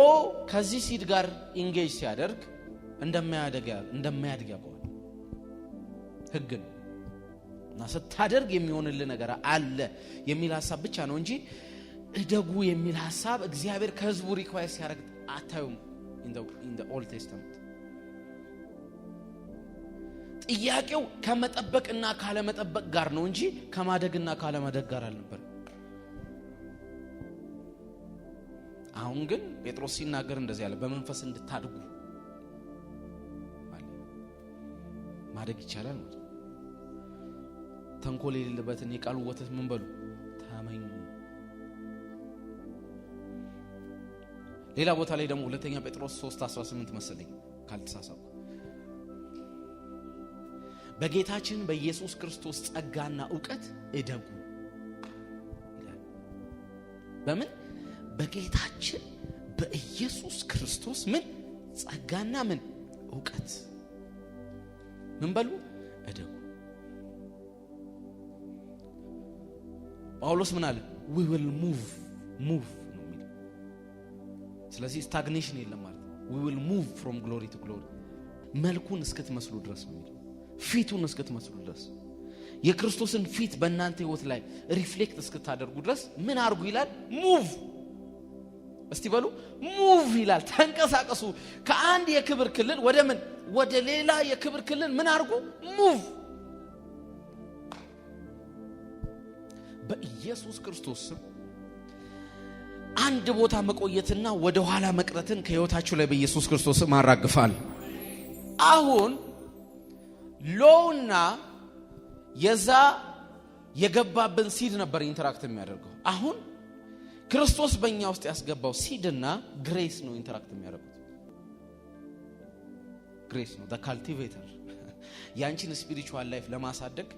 ከዚህ ሲድ ጋር ኢንጌጅ ሲያደርግ እንደማያድግ ያውቀዋል። ህግ ነው እና ስታደርግ የሚሆንልህ ነገር አለ የሚል ሐሳብ ብቻ ነው እንጂ እደጉ የሚል ሐሳብ እግዚአብሔር ከህዝቡ ሪኳየር ሲያደርግ አታዩም። in the Old Testament ጥያቄው ከመጠበቅና ካለመጠበቅ ጋር ነው እንጂ ከማደግና ካለማደግ ጋር አልነበር። አሁን ግን ጴጥሮስ ሲናገር እንደዚህ ያለ በመንፈስ እንድታድጉ አለ። ማደግ ይቻላል ማለት ተንኮል የሌለበትን የቃሉ ወተት ምን በሉ ታመኙ። ሌላ ቦታ ላይ ደግሞ ሁለተኛ ጴጥሮስ 3:18 መሰለኝ ካልተሳሳትኩ በጌታችን በኢየሱስ ክርስቶስ ጸጋና ዕውቀት እደጉ ይላል። በምን በጌታችን በኢየሱስ ክርስቶስ ምን ጸጋና ምን ዕውቀት ምን በሉ እደጉ። ጳውሎስ ምን አለ? we will move ነው የሚለው። ስለዚህ ስታግኔሽን የለም ማለት we will move from glory to glory መልኩን እስክትመስሉ ድረስ ነው የሚለው። ፊቱን እስክትመስሉ ድረስ የክርስቶስን ፊት በእናንተ ህይወት ላይ ሪፍሌክት እስክታደርጉ ድረስ ምን አርጉ ይላል? ሙቭ። እስቲ በሉ ሙቭ ይላል። ተንቀሳቀሱ። ከአንድ የክብር ክልል ወደ ምን ወደ ሌላ የክብር ክልል ምን አርጉ? ሙቭ። በኢየሱስ ክርስቶስ ስም አንድ ቦታ መቆየትና ወደ ኋላ መቅረትን ከህይወታችሁ ላይ በኢየሱስ ክርስቶስ ስም አራግፋል። አሁን ሎና የዛ የገባብን ሲድ ነበር ኢንተራክት የሚያደርገው። አሁን ክርስቶስ በእኛ ውስጥ ያስገባው ሲድና ግሬስ ነው ኢንተራክት የሚያደርጉት። ግሬስ ነው the cultivator ያንቺን ስፒሪቹዋል ላይፍ ለማሳደግ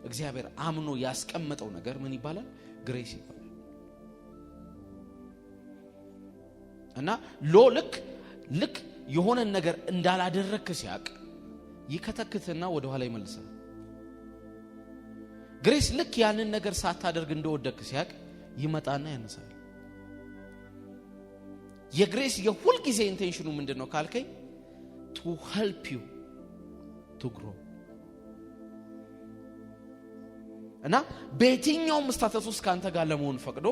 እግዚአብሔር አምኖ ያስቀመጠው ነገር ምን ይባላል? ግሬስ ይባላል። እና ሎ ልክ የሆነ ነገር እንዳላደረክ ሲያቅ ይከተክትና ወደ ኋላ ይመልሳል። ግሬስ ልክ ያንን ነገር ሳታደርግ እንደወደክ ሲያቅ ይመጣና ያነሳል። የግሬስ የሁል ጊዜ ኢንቴንሽኑ ምንድነው ካልከኝ to help you to grow እና በየትኛውም ስታተስ ውስጥ ካንተ ጋር ለመሆን ፈቅዶ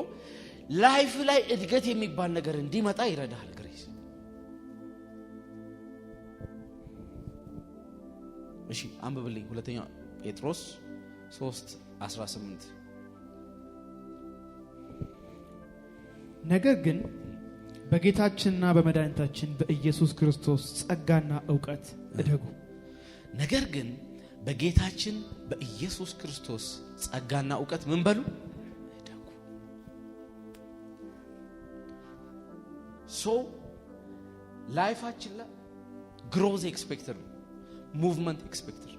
ላይፍ ላይ እድገት የሚባል ነገር እንዲመጣ ይረዳል ግሬስ። እሺ አንብብልኝ ሁለተኛ ጴጥሮስ 3:18 ነገር ግን በጌታችንና በመድኃኒታችን በኢየሱስ ክርስቶስ ጸጋና ዕውቀት እደጉ። ነገር ግን በጌታችን በኢየሱስ ክርስቶስ ጸጋና ዕውቀት ምን በሉ እደጉ። ሶ ላይፋችን ላይ ግሮዝ ኤክስፔክተር ሙቭመንት ኤክስፔክተር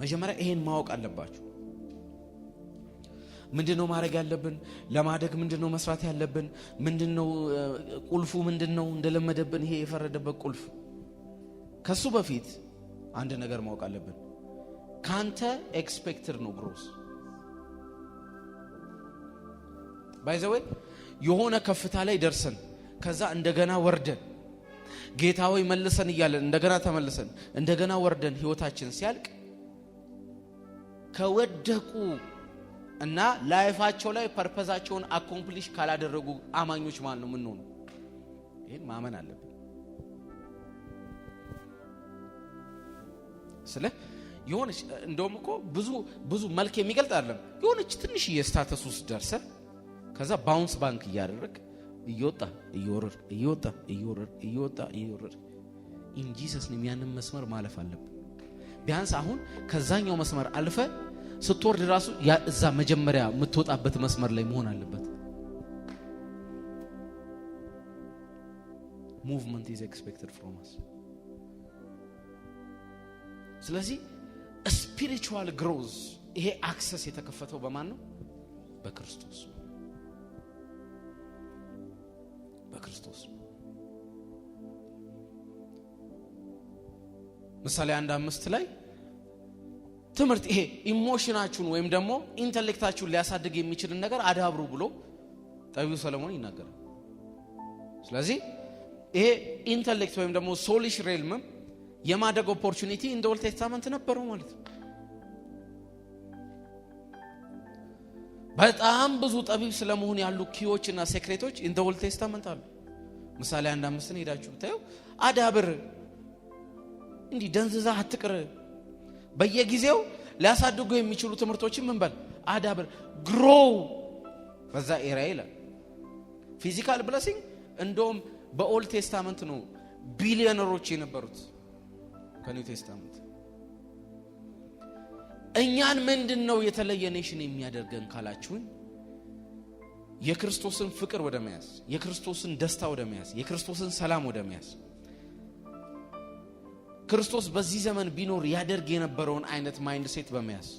መጀመሪያ ይሄን ማወቅ አለባችሁ። ምንድነው ማድረግ ያለብን? ለማደግ ምንድነው መስራት ያለብን? ምንድነው ቁልፉ? ምንድነው እንደለመደብን ይሄ የፈረደበት ቁልፍ? ከሱ በፊት አንድ ነገር ማወቅ አለብን። ካንተ ኤክስፔክተር ነው ግሮዝ። ባይ ዘ ወይ የሆነ ከፍታ ላይ ደርሰን ከዛ እንደገና ወርደን ጌታ ሆይ መልሰን እያለን እንደገና ተመልሰን እንደገና ወርደን ህይወታችን ሲያልቅ ከወደቁ እና ላይፋቸው ላይ ፐርፐዛቸውን አኮምፕሊሽ ካላደረጉ አማኞች ማለት ነው ምን ነው? ይሄን ማመን አለብን። ስለ የሆነች እንደውም እኮ ብዙ መልክ የሚገልጥ አይደለም። የሆነች ትንሽ የስታተስ ውስጥ ደርሰ ከዛ ባውንስ ባንክ እያደረግ እየወጣ እየወረድ ኢን ጂሰስ ኔም ያንን መስመር ማለፍ አለብን። ቢያንስ አሁን ከዛኛው መስመር አልፈ ስትወርድ ራሱ ያ እዛ መጀመሪያ የምትወጣበት መስመር ላይ መሆን አለበት። movement is expected from us። ስለዚህ spiritual growth ይሄ አክሰስ የተከፈተው በማን ነው? በክርስቶስ። ምሳሌ 1:5 ላይ ትምህርት ይሄ ኢሞሽናችሁን ወይም ደግሞ ኢንተሌክታችሁን ሊያሳድግ የሚችልን ነገር አዳብሩ ብሎ ጠቢቡ ሰለሞን ይናገራል። ስለዚህ ይሄ ኢንተሌክት ወይም ደግሞ ሶሊሽ ሬልም የማደግ ኦፖርቹኒቲ ኢን ዘ ኦልድ ቴስታመንት ነበረው ማለት ነው። በጣም ብዙ ጠቢብ ስለመሆን ያሉ ኪዎችና ሴክሬቶች ኢን ዘ ኦልድ ቴስታመንት አሉ። ምሳሌ 1:5 ሄዳችሁ ብታዩ አዳብር፣ እንዲህ ደንዝዛ አትቅር፣ በየጊዜው ሊያሳድጉ የሚችሉ ትምህርቶችን ምን በል አዳብር፣ ግሮው በዛ ኤሪያ ይላል። ፊዚካል ብለሲንግ እንደውም በኦልድ ቴስታመንት ነው ቢሊዮነሮች የነበሩት ከኒው ቴስታመንት። እኛን ምንድነው የተለየ ኔሽን የሚያደርገን ካላችሁን የክርስቶስን ፍቅር ወደ መያዝ፣ የክርስቶስን ደስታ ወደ መያዝ፣ የክርስቶስን ሰላም ወደ መያዝ፣ ክርስቶስ በዚህ ዘመን ቢኖር ያደርግ የነበረውን አይነት ማይንድ ሴት በመያዝ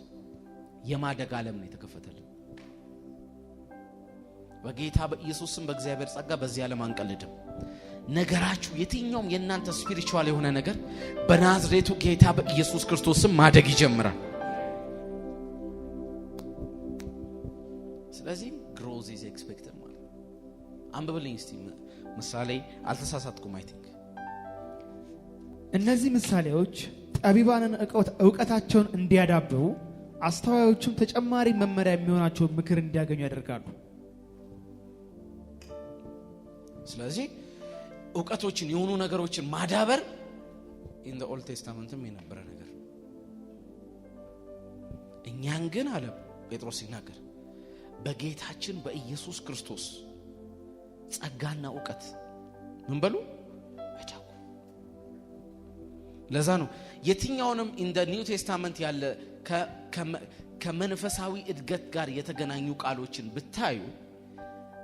የማደግ ዓለም ነው የተከፈተልን። በጌታ በኢየሱስም በእግዚአብሔር ጸጋ በዚህ ዓለም አንቀልድም። ነገራችሁ የትኛውም የእናንተ ስፒሪቹዋል የሆነ ነገር በናዝሬቱ ጌታ በኢየሱስ ክርስቶስም ማደግ ይጀምራል። ስለዚህ ግሮዝ ኢዝ ኤክስፔክትድ ማለት አንብብልኝ እስቲ ምሳሌ አልተሳሳትኩም። አይ ቲንክ እነዚህ ምሳሌዎች ጠቢባንን ዕውቀታቸውን እንዲያዳብሩ አስተዋዮችም ተጨማሪ መመሪያ የሚሆናቸው ምክር እንዲያገኙ ያደርጋሉ። ስለዚህ ዕውቀቶችን የሆኑ ነገሮችን ማዳበር ኢን ዘ ኦልድ ቴስታመንትም የነበረ ነገር። እኛን ግን አለ ጴጥሮስ ሲናገር በጌታችን በኢየሱስ ክርስቶስ ጸጋና ዕውቀት ምን በሉ እደጉ። ለዛ ነው የትኛውንም ኢን ዘ ኒው ቴስታመንት ያለ ከመንፈሳዊ እድገት ጋር የተገናኙ ቃሎችን ብታዩ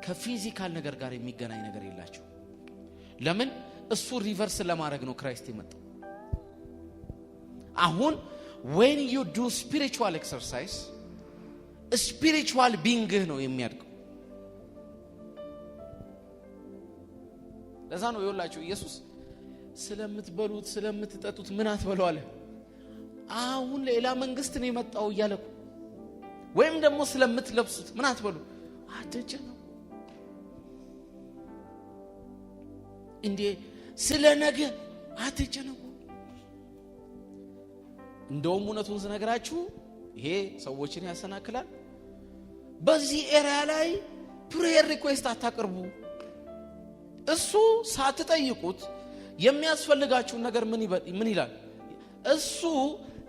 ከፊዚካል ነገር ጋር የሚገናኝ ነገር የላቸው። ለምን? እሱ ሪቨርስ ለማድረግ ነው ክራይስት የመጣው። አሁን when you do spiritual exercise spiritual being ነው የሚያድገው። ለዛ ነው ይወላችሁ ኢየሱስ ስለምትበሉት ስለምትጠጡት ምን አትበሉ አለ። አሁን ሌላ መንግስት ነው የመጣው እያለ ወይም ደግሞ ስለምትለብሱት ምን አትበሉ አትጨነቁ። እንዴ ስለ ነገ አትጨነቁ። እንደውም እውነቱን ስነግራችሁ ይሄ ሰዎችን ያሰናክላል። በዚህ ኤሪያ ላይ ፕሬየር ሪኩዌስት አታቀርቡ። እሱ ሳትጠይቁት የሚያስፈልጋችሁ ነገር ምን ይላል እሱ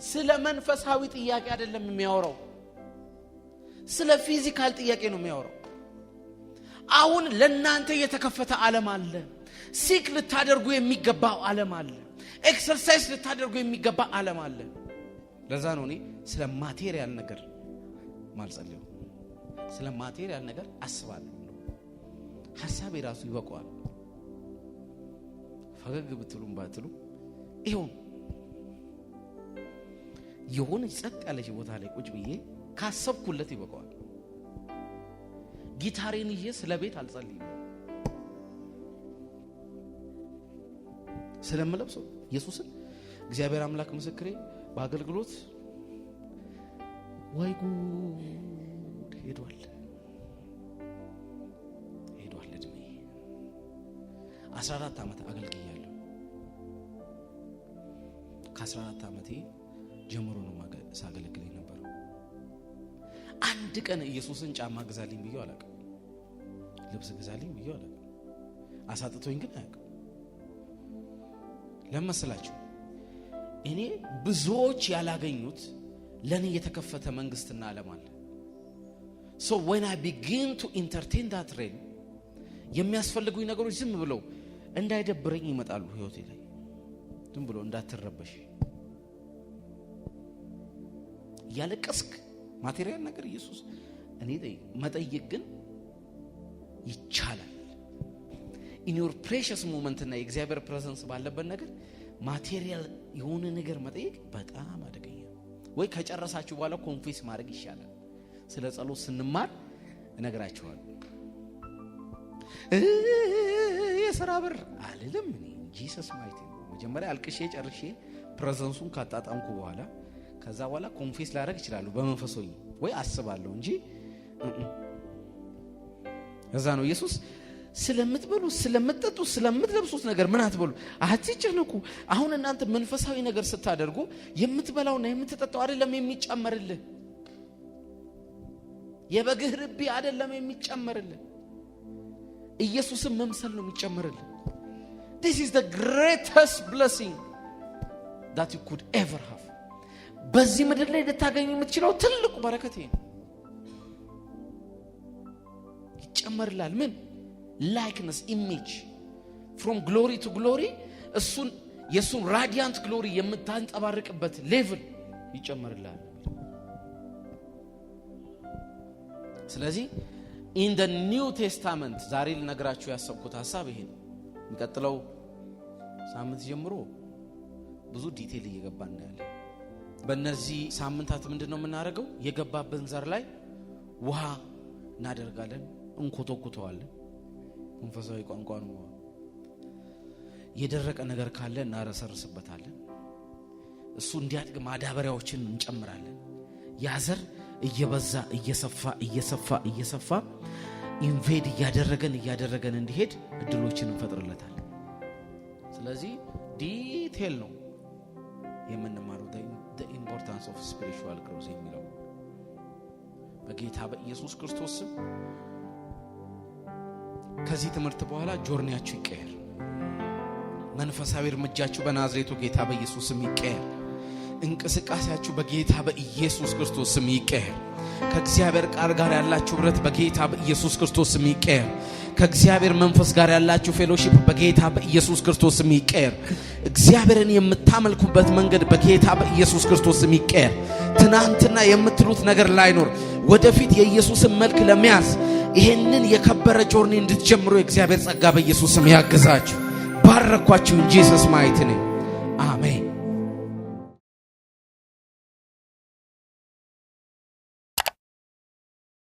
ስለ መንፈሳዊ ጥያቄ አይደለም የሚያወራው፣ ስለ ፊዚካል ጥያቄ ነው የሚያወራው። አሁን ለእናንተ የተከፈተ ዓለም አለ። ሲክ ልታደርጉ የሚገባው ዓለም አለ። ኤክሰርሳይዝ ልታደርጉ የሚገባ ዓለም አለ። ለዛ ነው እኔ ስለ ማቴሪያል ነገር ማልጸልየው። ስለ ማቴሪያል ነገር አስባለሁ። ሐሳቤ ራሱ ይበቃዋል። ፈገግ ብትሉም ባትሉ ይሁን የሆነ ጸጥ ያለች ቦታ ላይ ቁጭ ብዬ ካሰብኩለት ይበቃዋል። ጊታሬን ይዤ ስለ ቤት አልጸልይም። ስለምለብሰው ኢየሱስን እግዚአብሔር አምላክ ምስክሬ በአገልግሎት ወይ ጉድ ሄዷል እድሜ 14 ዓመት አገልግያለሁ። ከ14 ዓመቴ ጀምሮ ነው ሳገለግል ነበር። አንድ ቀን ኢየሱስን ጫማ ግዛልኝ ብዬው አላውቅም። ልብስ ግዛልኝ ብዬው አላውቅም። አሳጥቶኝ ግን አያውቅም። ለምሳላችሁ እኔ ብዙዎች ያላገኙት ለኔ የተከፈተ መንግስትና ዓለም አለ። so when I begin to entertain that realm የሚያስፈልጉኝ ነገሮች ዝም ብለው እንዳይደብረኝ ይመጣሉ ህይወቴ ላይ። ዝም ብሎ እንዳትረበሽ ያለቀስክ ማቴሪያል ነገር ኢየሱስ እኔ መጠየቅ ግን ይቻላል። in your precious moment እና የእግዚአብሔር ፕሬዘንስ ባለበት ነገር ማቴሪያል የሆነ ነገር መጠየቅ በጣም አደገኛ። ወይ ከጨረሳችሁ በኋላ ኮንፌስ ማድረግ ይሻላል። ስለ ጸሎት ስንማር እነግራችኋለሁ። የሥራ ብር አልልም እኔ ጂሰስ ማይት መጀመሪያ አልቅሼ ጨርሼ ፕሬዘንሱን ካጣጣምኩ በኋላ ከዛ በኋላ ኮንፌስ ላደርግ ይችላል በመንፈሶኝ ወይ አስባለሁ እንጂ እዛ ነው ኢየሱስ ስለምትበሉ ስለምትጠጡ ስለምትለብሱት ነገር ምን አትበሉ አትጨነቁ። አሁን እናንተ መንፈሳዊ ነገር ስታደርጉ የምትበላውና የምትጠጣው አይደለም የሚጨመርልህ፣ የበግህ ርቢ አይደለም የሚጨመርልህ፣ ኢየሱስን መምሰል ነው የሚጨመርልህ። this is the greatest blessing that you could ever have። በዚህ ምድር ላይ ልታገኙ የምትችለው ትልቁ በረከት ነው። ይጨመርላል ምን likeness image from glory to glory እሱን የሱን radiant glory የምታንጸባርቅበት ሌቭል ይጨመርላል። ስለዚህ in the new testament ዛሬ ልነግራችሁ ያሰብኩት ሐሳብ ይሄ ነው። የሚቀጥለው ሳምንት ጀምሮ ብዙ ዲቴል እየገባን እንዳለ በእነዚህ ሳምንታት ምንድነው የምናደርገው? የገባብን ዘር ላይ ውሃ እናደርጋለን፣ እንኮተኩተዋለን። መንፈሳዊ ቋንቋ ነው። የደረቀ ነገር ካለ እናረሰርስበታለን። እሱ እንዲያድግ ማዳበሪያዎችን እንጨምራለን። ያዘር እየበዛ እየሰፋ ኢንቬድ እያደረገን እንዲሄድ እድሎችን እንፈጥርለታለን። ስለዚህ ዲቴል ነው የምንማረው the importance of spiritual growth የሚለው በጌታ በኢየሱስ ክርስቶስ ስም። ከዚህ ትምህርት በኋላ ጆርኒያችሁ ይቀየር። መንፈሳዊ እርምጃችሁ በናዝሬቱ ጌታ በኢየሱስ ስም ይቀየር። እንቅስቃሴያችሁ በጌታ በኢየሱስ ክርስቶስ ስም ይቀየር። ከእግዚአብሔር ቃል ጋር ያላችሁ ህብረት በጌታ በኢየሱስ ክርስቶስ ስም ይቀየር። ከእግዚአብሔር መንፈስ ጋር ያላችሁ ፌሎሺፕ በጌታ በኢየሱስ ክርስቶስ ስም ይቀየር። እግዚአብሔርን የምታመልኩበት መንገድ በጌታ በኢየሱስ ክርስቶስ ስም ይቀየር። ትናንትና የምትሉት ነገር ላይኖር ወደፊት የኢየሱስን መልክ ለመያዝ ይሄንን የከበረ ጆርኒ እንድትጀምሩ የእግዚአብሔር ጸጋ በኢየሱስ ስም ያግዛችሁ። ባረኳችሁ እንጂ ኢየሱስ ማይት ነኝ። አሜን።